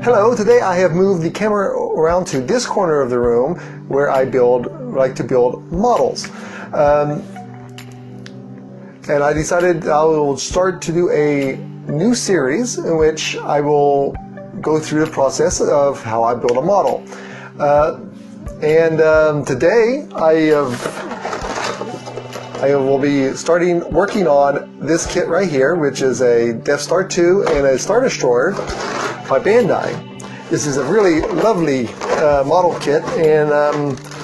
Hello, today I have moved the camera around to this corner of the room where I like to build models. And I decided I will start to do a new series in which I will go through the process of how I build a model. Today I will be working on this kit right here, which is a Death Star 2 and a Star Destroyer by Bandai. This is a really lovely model kit, and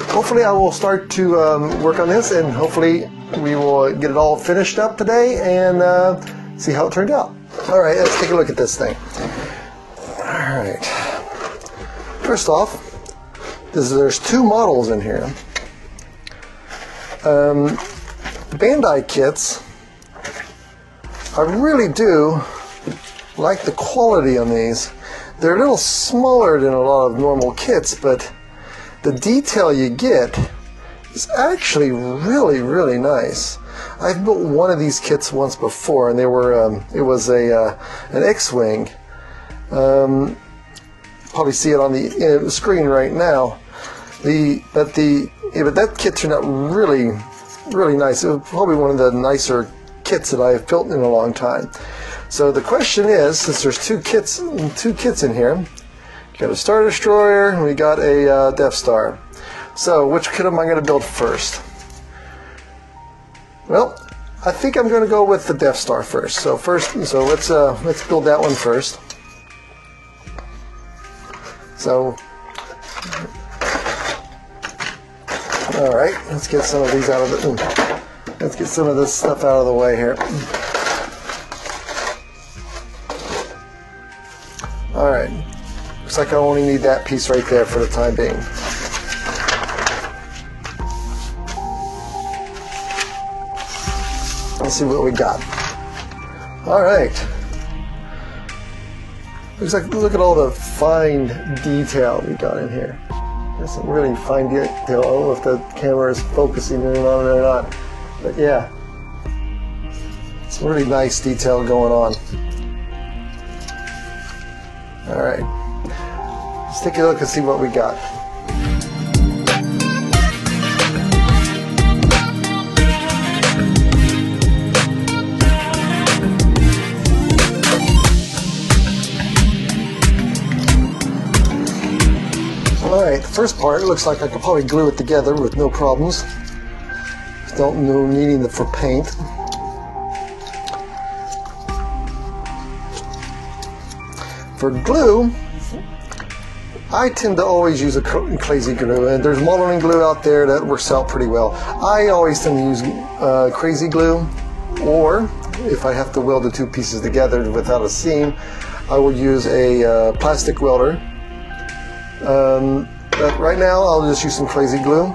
hopefully I will start to work on this, and hopefully we will get it all finished up today and see how it turned out. Alright, let's take a look at this thing. Alright, first off, there's two models in here. Bandai kits, I really do like the quality on these. They're a little smaller than a lot of normal kits, but the detail you get is actually really, really nice. I've built one of these kits once before, and they were it was an X-wing. Probably see it on the screen right now. But that kit turned out really, really nice. It was probably one of the nicer kits that I have built in a long time. So the question is, since there's two kits in here, we got a Star Destroyer and we got a Death Star. So which kit am I going to build first? Well, I think I'm going to go with the Death Star first. So let's build that one first. So, all right, let's get some of these out of the. Let's get some of this stuff out of the way here. All right, looks like I only need that piece right there for the time being. Let's see what we got. All right. Look at all the fine detail we got in here. There's some really fine detail. I don't know if the camera is focusing in on it or not, but yeah, some really nice detail going on. All right, let's take a look and see what we got. Alright, the first part looks like I could probably glue it together with no problems. No needing it for paint. For glue, I tend to always use a crazy glue, and there's modeling glue out there that works out pretty well. I always tend to use crazy glue, or if I have to weld the two pieces together without a seam, I will use a plastic welder. But right now I'll just use some crazy glue.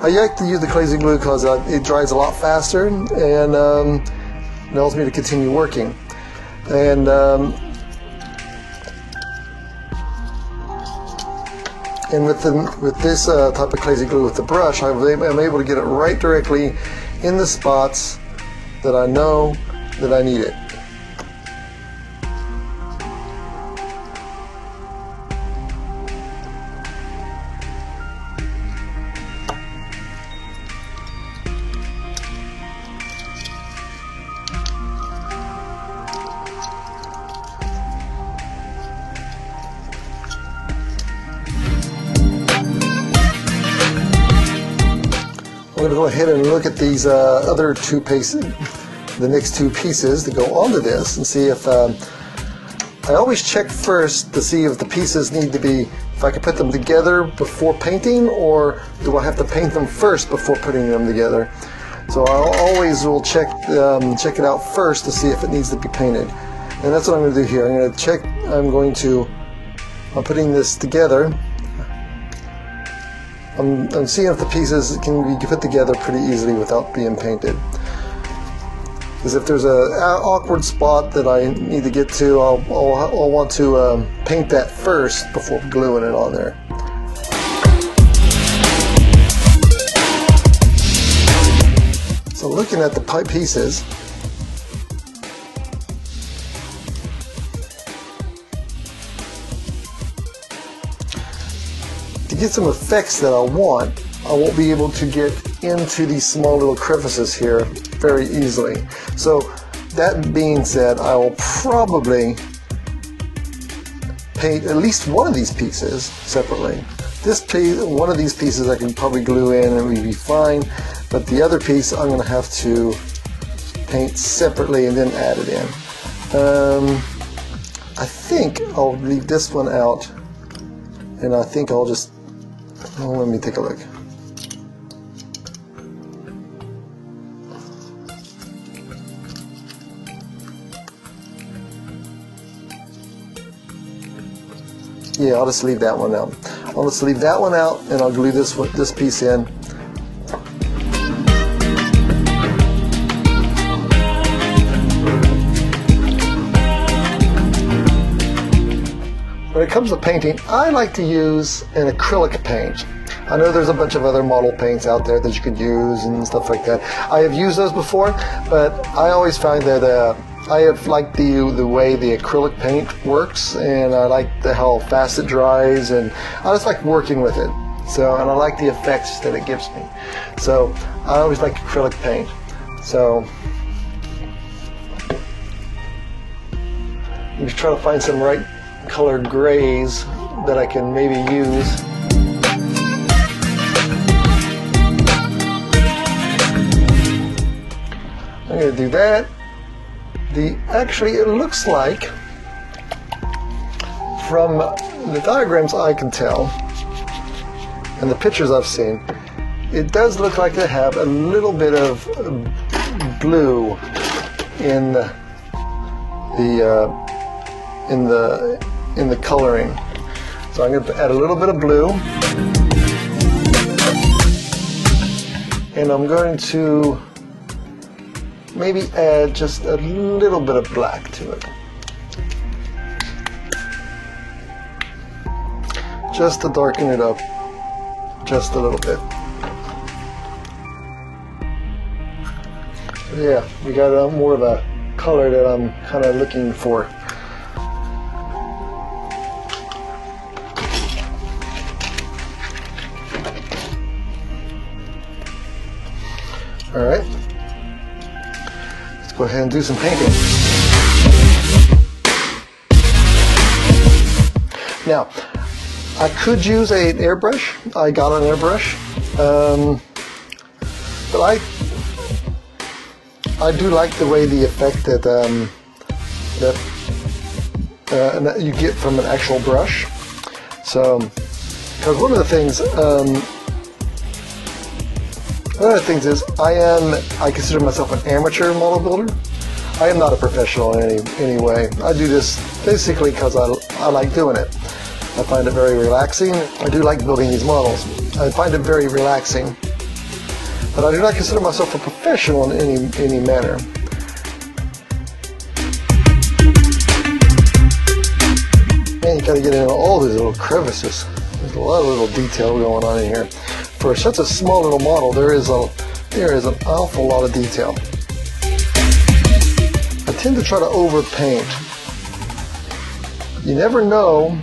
I like to use the crazy glue because it dries a lot faster and allows me to continue working. And with this type of crazy glue with the brush, I'm able to get it right directly in the spots that I know that I need it. I'm going to go ahead and look at these other two pieces, the next two pieces that go onto this, and see if I always check first to see if the pieces need to be, if I can put them together before painting, or do I have to paint them first before putting them together. So I always will check it out first to see if it needs to be painted, and that's what I'm going to do here. I'm going to I'm putting this together. I'm seeing if the pieces can be put together pretty easily without being painted. Because if there's an awkward spot that I need to get to, I'll want to paint that first before gluing it on there. So looking at the pieces, get some effects that I want, I won't be able to get into these small little crevices here very easily. So that being said, I will probably paint at least one of these pieces separately. This piece, one of these pieces I can probably glue in and it would be fine, but the other piece I'm going to have to paint separately and then add it in. I think I'll leave this one out, and I think I'll just, oh, let me take a look. Yeah, I'll just leave that one out. I'll just leave that one out, and I'll glue this piece in. When it comes to painting, I like to use an acrylic paint. I know there's a bunch of other model paints out there that you could use and stuff like that. I have used those before, but I always find that I have liked the way the acrylic paint works, and I like how fast it dries, and I just like working with it. So, and I like the effects that it gives me. So I always like acrylic paint. So I'm just trying to find some right colored grays that I can maybe use. I'm going to do that. Actually, it looks like, from the diagrams I can tell, and the pictures I've seen, it does look like they have a little bit of blue in the coloring. So I'm going to add a little bit of blue, and I'm going to maybe add just a little bit of black to it, just to darken it up just a little bit. So yeah, we got more of a color that I'm kind of looking for. All right. Go ahead and do some painting. Now, I could use an airbrush. I got an airbrush, but I do like the way the effect that you get from an actual brush. So, because one of the things is I consider myself an amateur model builder. I am not a professional in any way. I do this basically because I like doing it. I find it very relaxing. I do like building these models. I find it very relaxing. But I do not consider myself a professional in any manner. Man, you gotta get into all these little crevices. There's a lot of little detail going on in here. For such a small little model, there is an awful lot of detail. I tend to try to overpaint. You never know,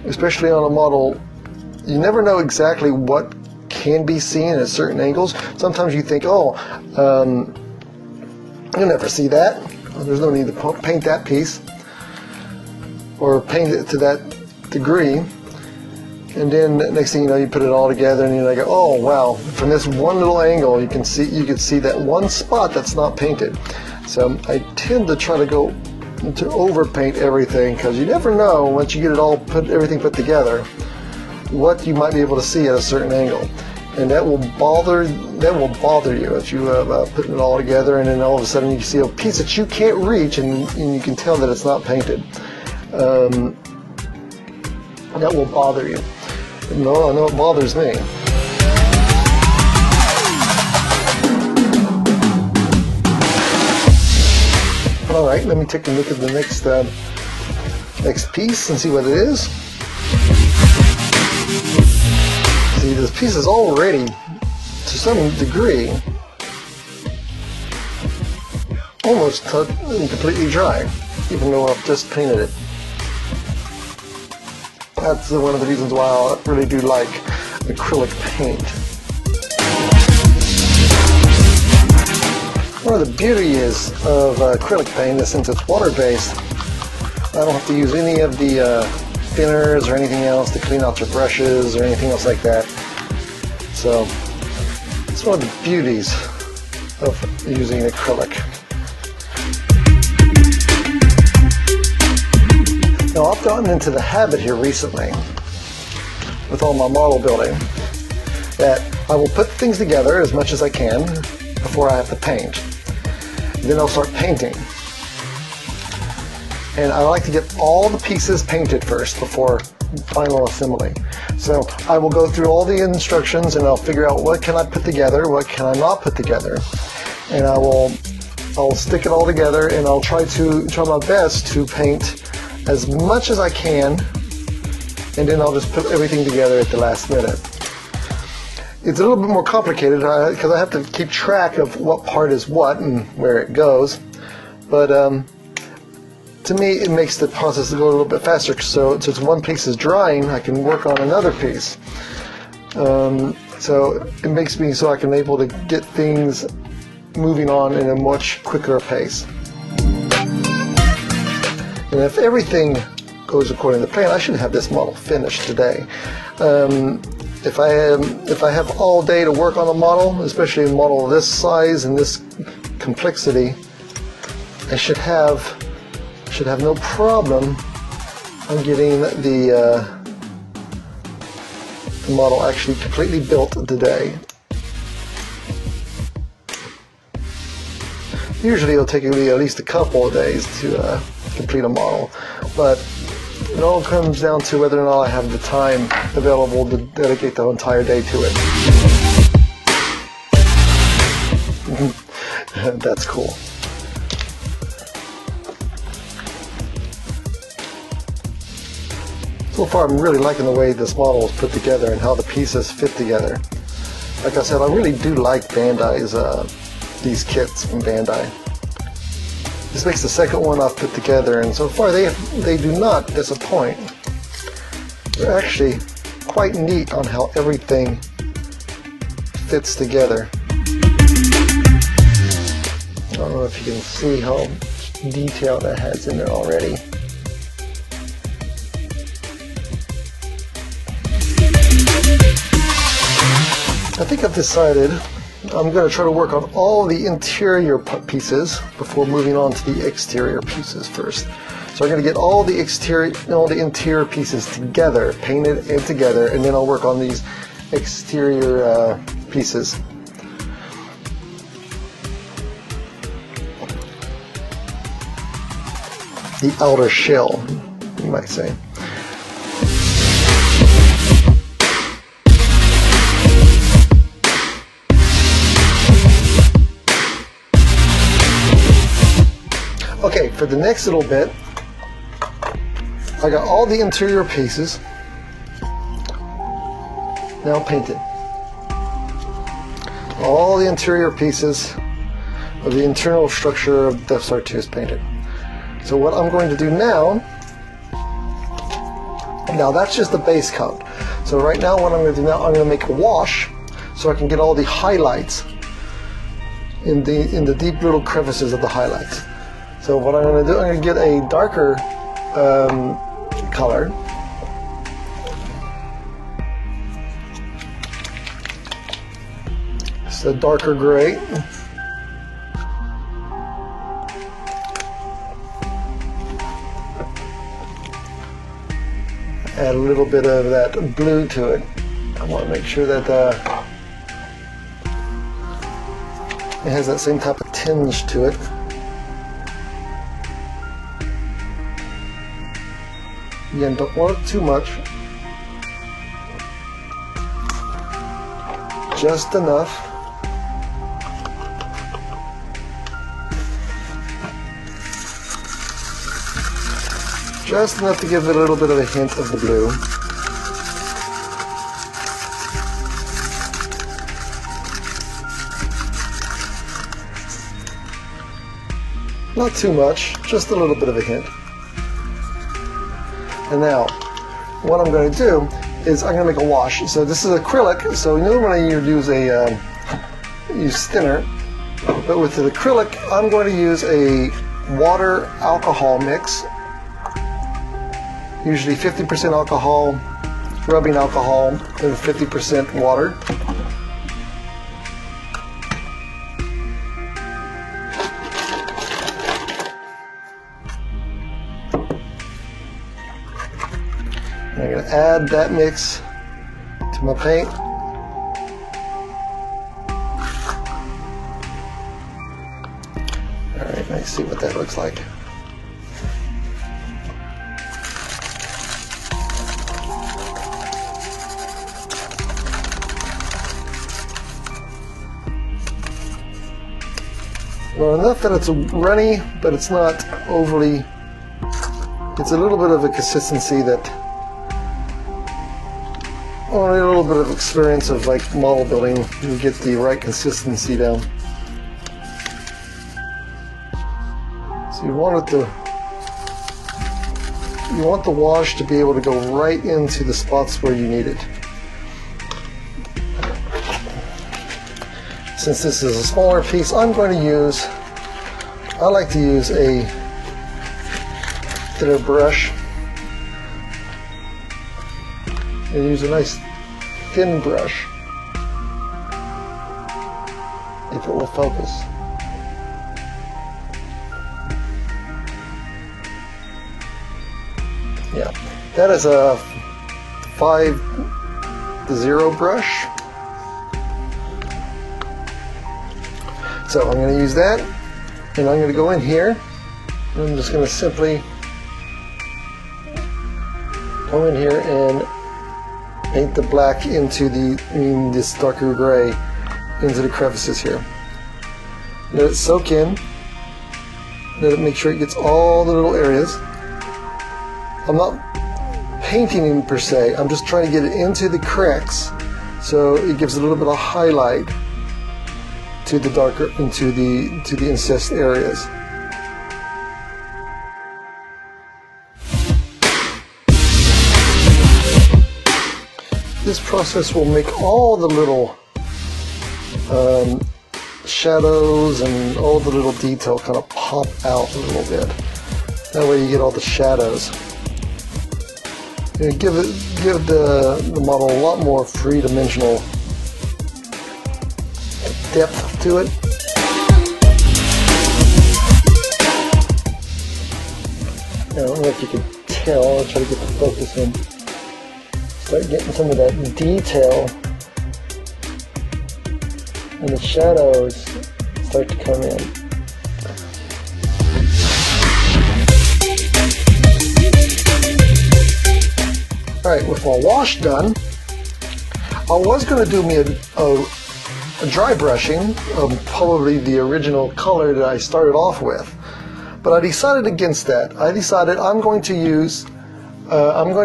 especially on a model, you never know exactly what can be seen at certain angles. Sometimes you think, oh, you'll never see that. There's no need to paint that piece or paint it to that degree. And then next thing you know, you put it all together, and you're like, oh wow! From this one little angle, you can see that one spot that's not painted. So I tend to try to go to overpaint everything, because you never know once you get it all everything put together what you might be able to see at a certain angle, and that will bother you if you putting it all together, and then all of a sudden you see a piece that you can't reach, and you can tell that it's not painted. That will bother you. No, I know it bothers me. All right, let me take a look at the next piece and see what it is. See, this piece is already, to some degree, almost completely dry, even though I've just painted it. That's one of the reasons why I really do like acrylic paint. One of the beauties of acrylic paint is since it's water-based, I don't have to use any of the thinners or anything else to clean out your brushes or anything else like that. So it's one of the beauties of using acrylic. Now I've gotten into the habit here recently with all my model building that I will put things together as much as I can before I have to paint. Then I'll start painting. And I like to get all the pieces painted first before final assembly. So I will go through all the instructions and I'll figure out what can I put together, what can I not put together. And I'll stick it all together and I'll try my best to paint as much as I can, and then I'll just put everything together at the last minute. It's a little bit more complicated because I have to keep track of what part is what and where it goes, but to me it makes the process go a little bit faster. So since one piece is drying, I can work on another piece. So it makes me so I can able to get things moving on in a much quicker pace. And if everything goes according to plan, I should have this model finished today. If I have all day to work on a model, especially a model of this size and this complexity, I should have no problem on getting the model actually completely built today. Usually it'll take me at least a couple of days to complete a model, but it all comes down to whether or not I have the time available to dedicate the entire day to it. That's cool. So far I'm really liking the way this model is put together and how the pieces fit together. Like I said, I really do like Bandai's these kits from Bandai. This makes the second one I've put together, and so far they do not disappoint. They're actually quite neat on how everything fits together. I don't know if you can see how detailed that has in there already. I think I've decided I'm going to try to work on all the interior pieces before moving on to the exterior pieces first. So I'm going to get all the interior pieces together, painted and together, and then I'll work on these exterior pieces. The outer shell, you might say. Okay, for the next little bit, I got all the interior pieces now painted. All the interior pieces of the internal structure of Death Star 2 is painted. So what I'm going to do now that's just the base coat. So right now what I'm going to do now, I'm going to make a wash so I can get all the highlights in the deep little crevices of the highlights. So what I'm going to do, I'm going to get a darker color. It's a darker gray. Add a little bit of that blue to it. I want to make sure that it has that same type of tinge to it. Again, don't want it too much. Just enough. Just enough to give it a little bit of a hint of the blue. Not too much, just a little bit of a hint. And now, what I'm going to do is I'm going to make a wash. So this is acrylic, so normally you use a use thinner, but with the acrylic I'm going to use a water alcohol mix, usually 50% alcohol, rubbing alcohol, and 50% water. I'm going to add that mix to my paint. Alright, let's see what that looks like. Well, enough that it's runny, but it's not overly, it's a little bit of a consistency that only a little bit of experience of like model building to get the right consistency down. So you want the wash to be able to go right into the spots where you need it. Since this is a smaller piece, I like to use a thinner brush and use a nice thin brush if it will focus. Yeah, that is a 5-0 brush. So I'm going to use that, and I'm going to go in here, and I'm just going to simply go in here and paint the black into this darker gray into the crevices here. Let it soak in. Let it make sure it gets all the little areas. I'm not painting per se, I'm just trying to get it into the cracks so it gives a little bit of highlight to the darker, into the incest areas. This process will make all the little shadows and all the little detail kind of pop out a little bit. That way you get all the shadows. And give the model a lot more three-dimensional depth to it. Now, I don't know if you can tell. I'll try to get the focus in. Start getting some of that detail, and the shadows start to come in. Alright, with my wash done, I was going to do me a dry brushing of probably the original color that I started off with, but I decided against that. I decided I'm going to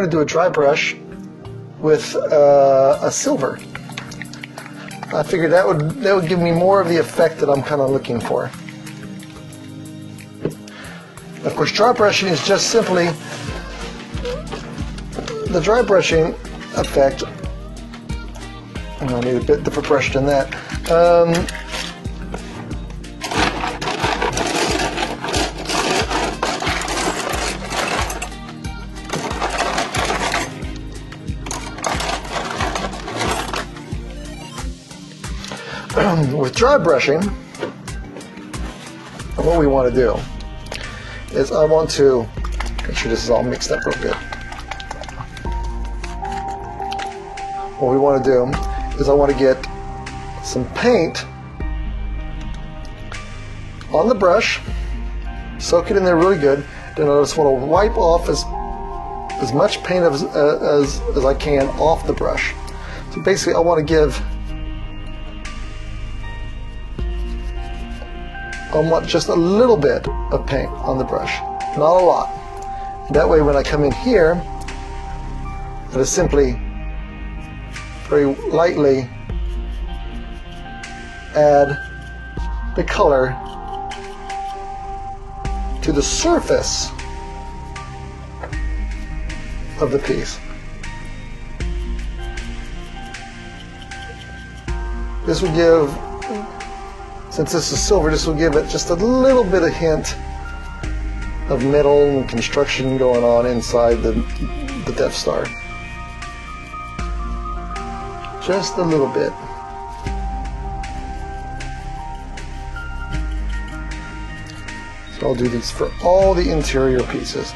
do a dry brush with a silver. I figured that would give me more of the effect that I'm kind of looking for. Of course, dry brushing is just simply the dry brushing effect. I need a bit different brush than that. With dry brushing, what we want to do is I want to make sure this is all mixed up real good. What we want to do is I want to get some paint on the brush, soak it in there really good, then I just want to wipe off as much paint as I can off the brush. So basically I want to give, I want just a little bit of paint on the brush, not a lot. And that way when I come in here, I just simply very lightly add the color to the surface of the piece. This would give, since this is silver, this will give it just a little bit of hint of metal and construction going on inside the Death Star. Just a little bit. So I'll do these for all the interior pieces.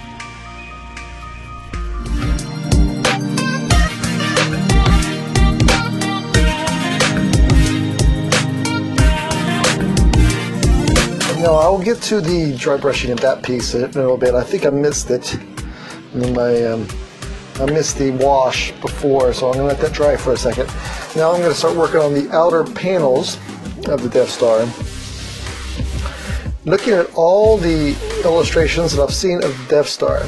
Now I'll get to the dry brushing of that piece in a little bit. I think I missed it. I missed the wash before, so I'm going to let that dry for a second. Now I'm going to start working on the outer panels of the Death Star. Looking at all the illustrations that I've seen of the Death Star,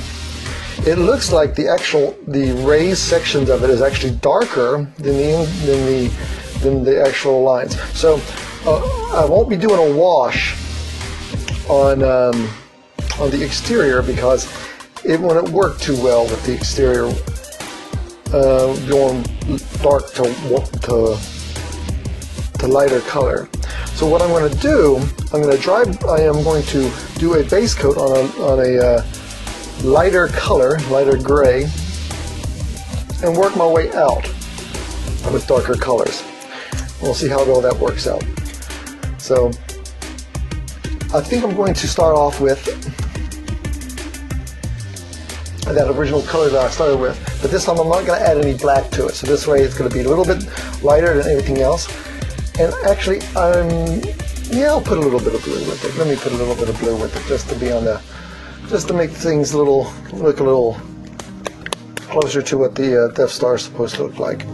it looks like the raised sections of it is actually darker than the actual lines. So I won't be doing a wash on the exterior because it wouldn't work too well with the exterior going dark to lighter color. So what I'm going to do, I am going to do a base coat on a lighter color, lighter gray, and work my way out with darker colors. We'll see how well that works out. So I think I'm going to start off with that original color that I started with, but this time I'm not going to add any black to it. So this way it's going to be a little bit lighter than everything else. And actually, I'll put a little bit of blue with it. Let me put a little bit of blue with it, just to make things look a little closer to what the Death Star is supposed to look like.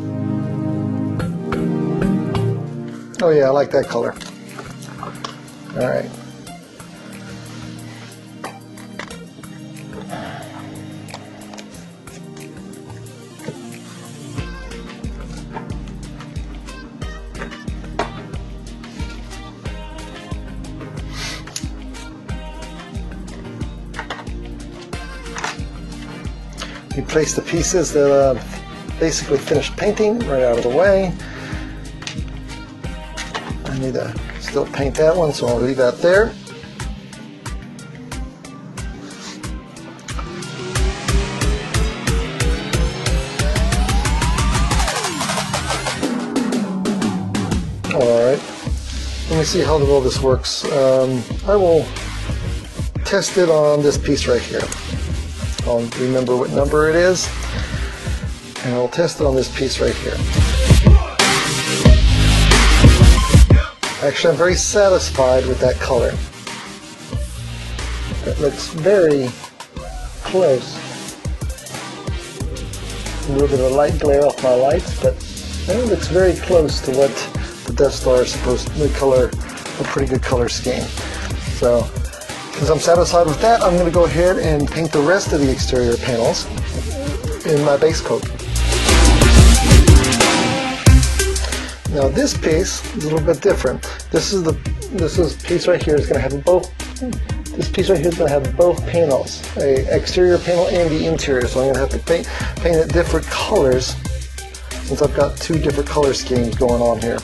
Oh yeah, I like that color. All right. You place the pieces that basically finished painting right out of the way. I need to still paint that one, so I'll leave that there. Alright, let me see how well this works. I will test it on this piece right here. I'll remember what number it is, and I'll test it on this piece right here. Actually, I'm very satisfied with that color. It looks very close. A little bit of light glare off my lights, but it looks very close to what the Death Star is supposed to color, a pretty good color scheme. So, since I'm satisfied with that, I'm going to go ahead and paint the rest of the exterior panels in my base coat. Now this piece is a little bit different. This piece right here is going to have both. This piece right here is going to have both panels, a exterior panel and the interior. So I'm going to have to paint it different colors, since I've got two different color schemes going on here.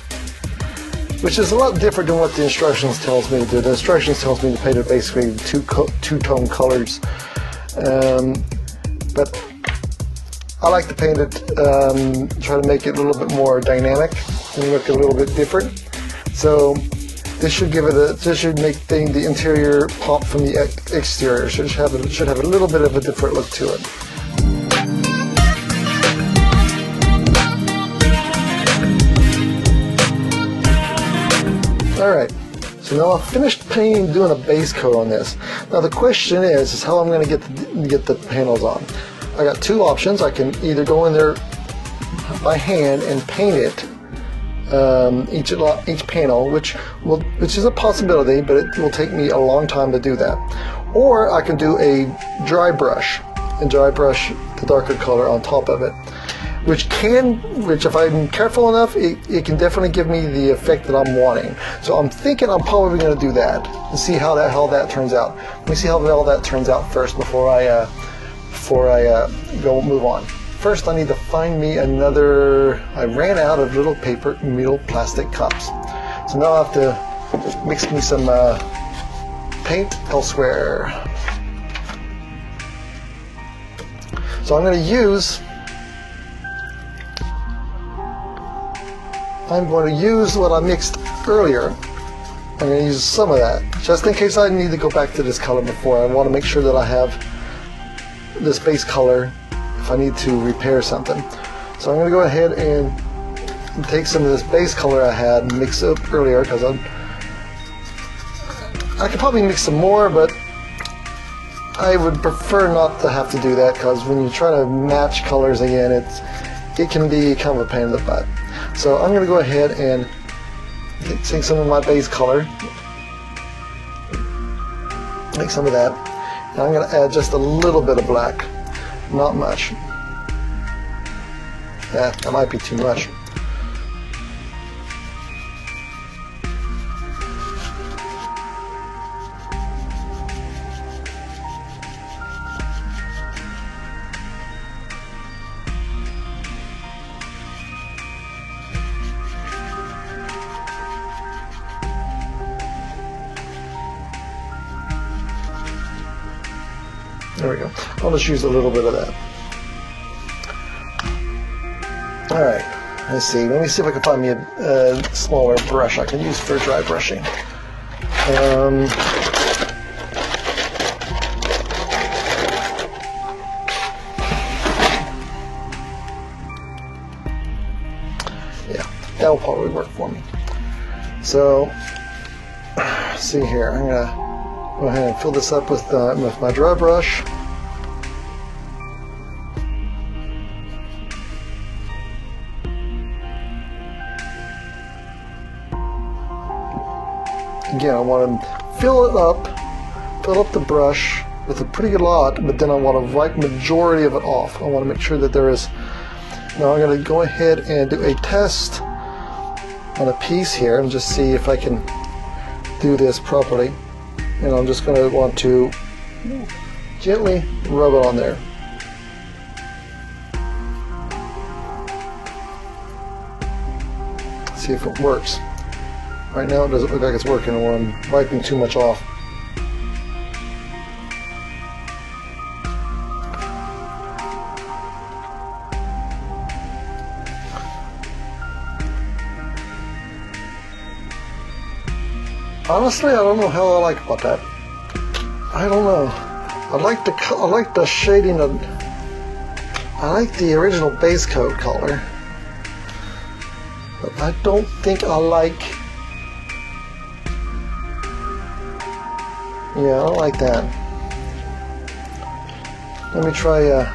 Which is a lot different than what the instructions tells me to do. The instructions tells me to paint it basically two-tone colors. But I like to paint it, try to make it a little bit more dynamic and look a little bit different. So this should make the interior pop from the exterior. Should have a little bit of a different look to it. Alright, so now I've finished doing a base coat on this. Now the question is how I'm going to get the panels on. I got two options. I can either go in there by hand and paint it, each panel, which is a possibility, but it will take me a long time to do that. Or I can do a dry brush, and dry brush the darker color on top of it. Which if I'm careful enough, it can definitely give me the effect that I'm wanting. So I'm thinking I'm probably going to do that and see how that turns out. Let me see how well that turns out first before I move on. first I need to find me another. I ran out of little paper metal plastic cups, so now I have to mix me some paint elsewhere. So I'm going to use what I mixed earlier. I'm going to use some of that, just in case I need to go back to this color before. I want to make sure that I have this base color if I need to repair something. So I'm going to go ahead and take some of this base color I had and mix it up earlier, because I could probably mix some more, but I would prefer not to have to do that, because when you try to match colors again, it can be kind of a pain in the butt. So I'm going to go ahead and take some of my base color, make some of that, and I'm going to add just a little bit of black, not much. That might be too much. There we go. I'll just use a little bit of that. Alright, let's see. Let me see if I can find me a smaller brush I can use for dry brushing. Yeah, that will probably work for me. So, let's see here. I'm going to go ahead and fill this up with my dry brush. Again, I want to fill up the brush with a pretty good lot, but then I want to wipe majority of it off. I want to make sure that there is. Now I'm going to go ahead and do a test on a piece here and just see if I can do this properly. And I'm just going to want to gently rub it on there. See if it works. Right now it doesn't look like it's working, or I'm wiping too much off. Honestly, I don't know how I like about that. I don't know. I like the shading of. I like the original base coat color, but I don't think I like. Yeah, I don't like that. Let me try. I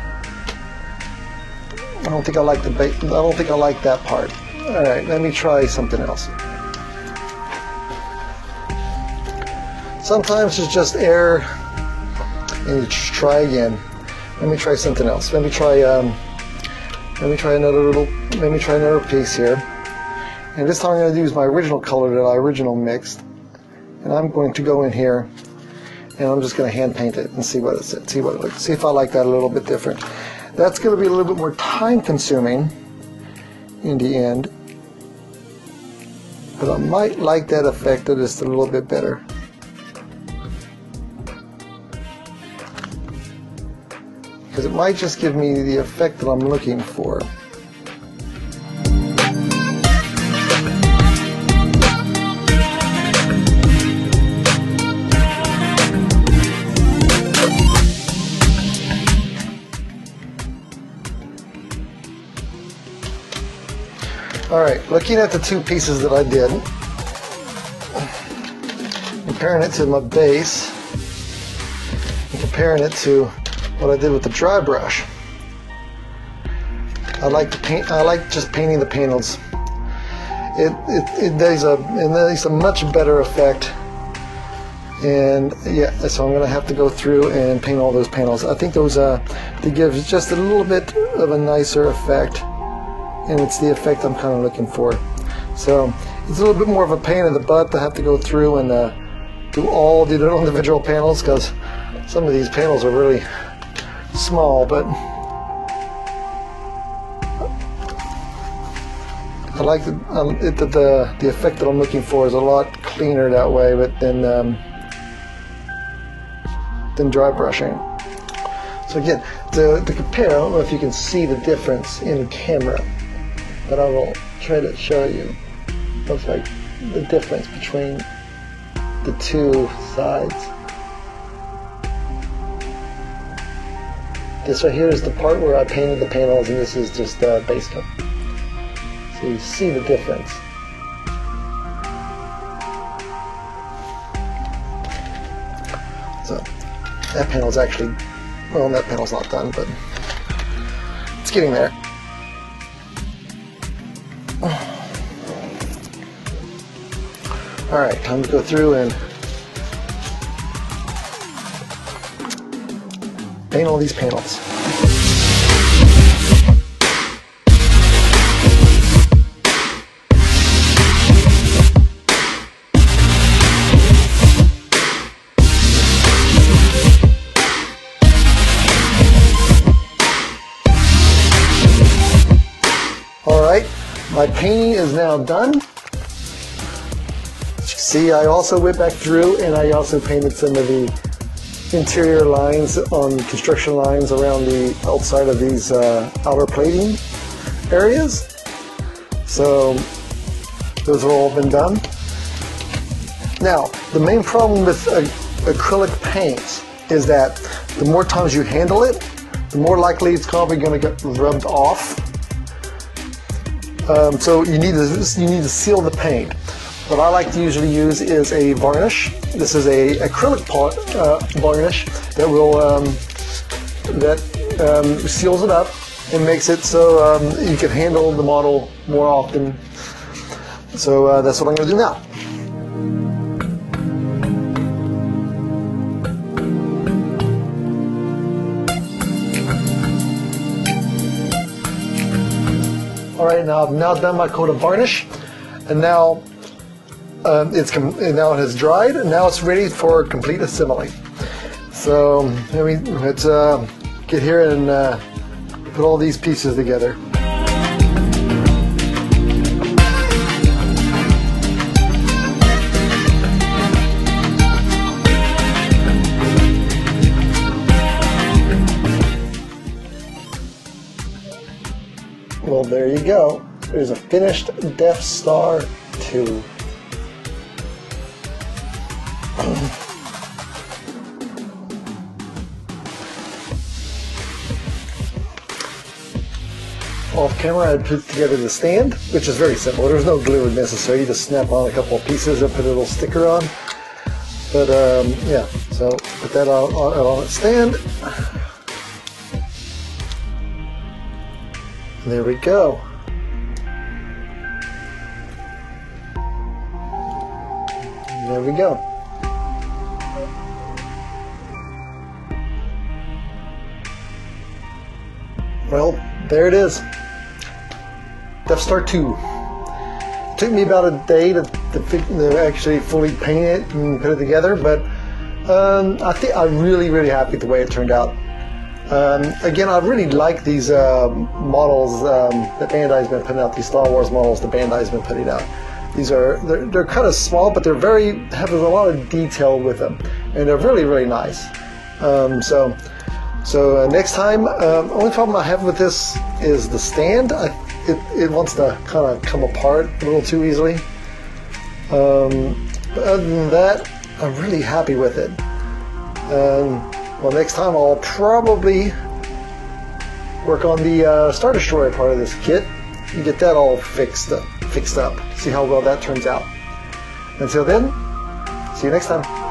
don't think I like the base. I don't think I like that part. All right, let me try something else. Sometimes it's just error, and you just try again. Let me try something else. Let me try another piece here. And this time I'm going to use my original color that I originally mixed, and I'm going to go in here, and I'm just going to hand paint it and see what it looks. See if I like that a little bit different. That's going to be a little bit more time consuming in the end, but I might like that effect just a little bit better. Because it might just give me the effect that I'm looking for. Alright, looking at the two pieces that I did, comparing it to my base, and comparing it to what I did with the dry brush. I like just painting the panels. It does a much better effect. And yeah, so I'm going to have to go through and paint all those panels. I think those they give just a little bit of a nicer effect, and it's the effect I'm kind of looking for. So it's a little bit more of a pain in the butt to have to go through and do all the individual panels, because some of these panels are really small, but like the effect that I'm looking for is a lot cleaner that way, but than dry brushing. So again, to compare, I don't know if you can see the difference in camera, but I will try to show you. Looks like the difference between the two sides. This right here is the part where I painted the panels, and this is just base coat. So you see the difference. So that panel's actually, well, that panel's not done, but it's getting there. All right, time to go through and paint all these panels. All right, my painting is now done. See, I also went back through and I also painted some of the interior lines on construction lines around the outside of these outer plating areas. So those have all been done. Now, the main problem with acrylic paints is that the more times you handle it, the more likely it's probably going to get rubbed off. So you need to seal the paint. What I like to usually use is a varnish. This is a acrylic varnish that will seals it up and makes it so you can handle the model more often. So that's what I'm going to do now. All right, now I've now done my coat of varnish, and now now it has dried, and now it's ready for complete assembly. So let's get here and put all these pieces together. Well, there you go. There's a finished Death Star 2. Off camera, I put together the stand, which is very simple. There's no glue necessary. You just snap on a couple of pieces and put a little sticker on. But yeah, so put that on its stand. There we go. There we go. Well, there it is. Death Star 2. It took me about a day to actually fully paint it and put it together, but I think I'm really happy with the way it turned out. Again, I really like these models that Bandai's been putting out. These Star Wars models that Bandai's been putting out. They're kind of small, but they're have a lot of detail with them, and they're really nice. So next time, only problem I have with this is the stand. It wants to kind of come apart a little too easily. But other than that, I'm really happy with it. Well, next time I'll probably work on the Star Destroyer part of this kit and get that all fixed up. See how well that turns out. Until then, see you next time.